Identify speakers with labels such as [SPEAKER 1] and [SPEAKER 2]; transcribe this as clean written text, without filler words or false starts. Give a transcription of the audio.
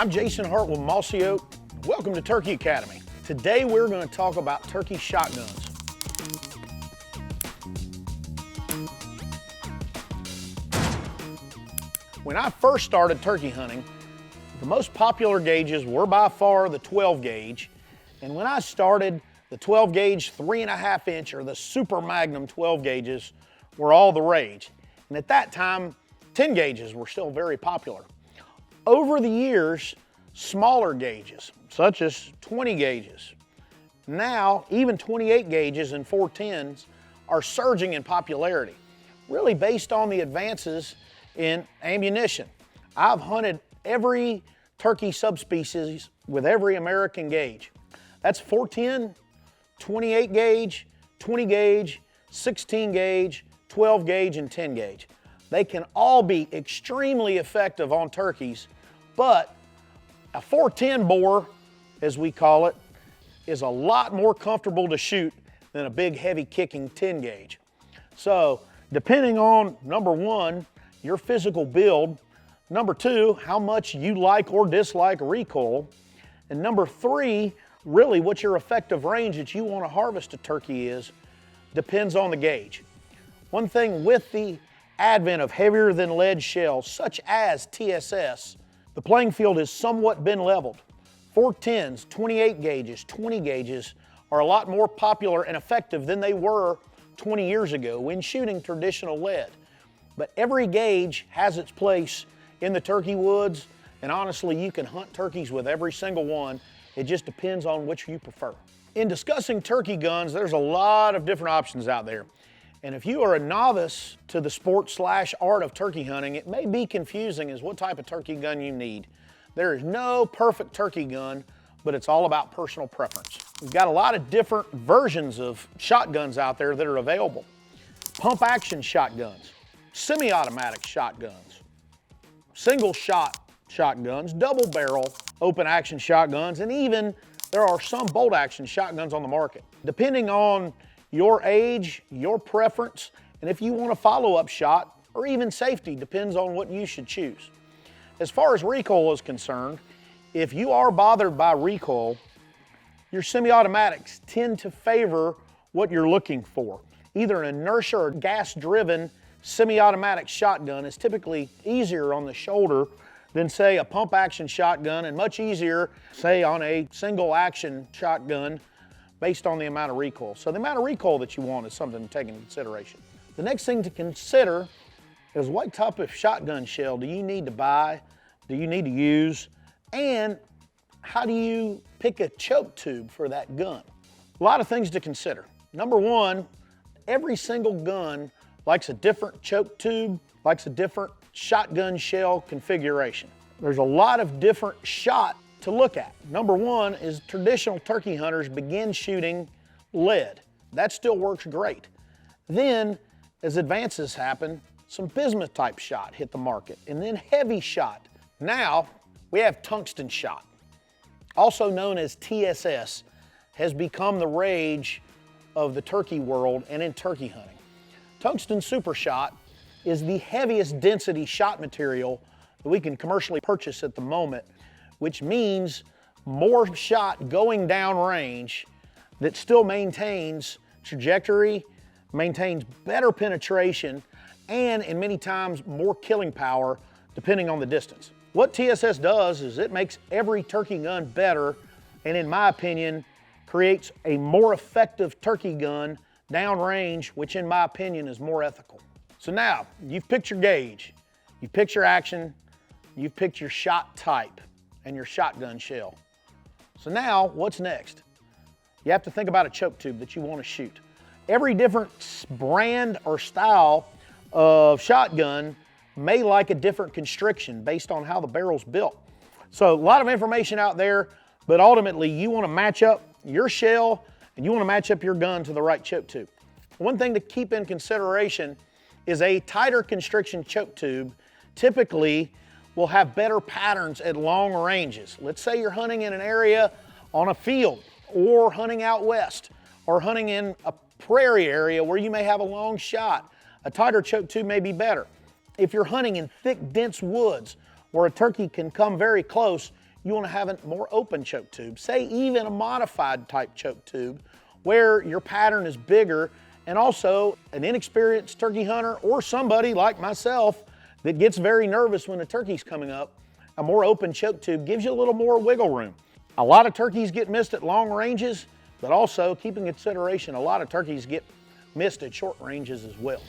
[SPEAKER 1] I'm Jason Hart with Mossy Oak. Welcome to Turkey Academy. Today we're going to talk about turkey shotguns. When I first started turkey hunting, the most popular gauges were by far the 12 gauge. And when I started, the 12 gauge 3.5 inch or the Super Magnum 12 gauges were all the rage. And at that time, 10 gauges were still very popular. Over the years, smaller gauges, such as 20 gauges, now even 28 gauges and 410s are surging in popularity, really based on the advances in ammunition. I've hunted every turkey subspecies with every American gauge. That's 410, 28 gauge, 20 gauge, 16 gauge, 12 gauge, and 10 gauge. They can all be extremely effective on turkeys, but a 410 bore, as we call it, is a lot more comfortable to shoot than a big heavy kicking 10 gauge. So depending on, number one, your physical build, number two, how much you like or dislike recoil, and number three, really what your effective range that you want to harvest a turkey is, depends on the gauge. One thing with the advent of heavier than lead shells, such as TSS, the playing field has somewhat been leveled. 410s, 28 gauges, 20 gauges are a lot more popular and effective than they were 20 years ago when shooting traditional lead. But every gauge has its place in the turkey woods, and honestly, you can hunt turkeys with every single one. It just depends on which you prefer. In discussing turkey guns, there's a lot of different options out there. And if you are a novice to the sport/art of turkey hunting, it may be confusing as what type of turkey gun you need. There is no perfect turkey gun, but it's all about personal preference. We've got a lot of different versions of shotguns out there that are available. Pump action shotguns, semi-automatic shotguns, single shot shotguns, double barrel open action shotguns, and even there are some bolt action shotguns on the market. Depending on your age, your preference, and if you want a follow-up shot, or even safety, depends on what you should choose. As far as recoil is concerned, if you are bothered by recoil, your semi-automatics tend to favor what you're looking for. Either an inertia or gas-driven semi-automatic shotgun is typically easier on the shoulder than, say, a pump-action shotgun, and much easier, say, on a single-action shotgun based on the amount of recoil. So the amount of recoil that you want is something to take into consideration. The next thing to consider is what type of shotgun shell do you need to buy, do you need to use, and how do you pick a choke tube for that gun? A lot of things to consider. Number one, every single gun likes a different choke tube, likes a different shotgun shell configuration. There's a lot of different shot to look at. Number one is traditional turkey hunters begin shooting lead. That still works great. Then, as advances happen, some bismuth type shot hit the market, and then heavy shot. Now, we have tungsten shot, also known as TSS, has become the rage of the turkey world and in turkey hunting. Tungsten super shot is the heaviest density shot material that we can commercially purchase at the moment, which means more shot going down range that still maintains trajectory, maintains better penetration, and in many times more killing power depending on the distance. What TSS does is it makes every turkey gun better, and in my opinion, creates a more effective turkey gun downrange, which in my opinion is more ethical. So now, you've picked your gauge, you've picked your action, you've picked your shot type and your shotgun shell. So now, what's next? You have to think about a choke tube that you want to shoot. Every different brand or style of shotgun may like a different constriction based on how the barrel's built. So a lot of information out there, but ultimately you want to match up your shell and you want to match up your gun to the right choke tube. One thing to keep in consideration is a tighter constriction choke tube typically will have better patterns at long ranges. Let's say you're hunting in an area on a field, or hunting out west, or hunting in a prairie area where you may have a long shot. A tighter choke tube may be better. If you're hunting in thick, dense woods where a turkey can come very close, you want to have a more open choke tube, say even a modified type choke tube where your pattern is bigger, and also an inexperienced turkey hunter or somebody like myself that gets very nervous when the turkey's coming up, a more open choke tube gives you a little more wiggle room. A lot of turkeys get missed at long ranges, but also keep in consideration a lot of turkeys get missed at short ranges as well.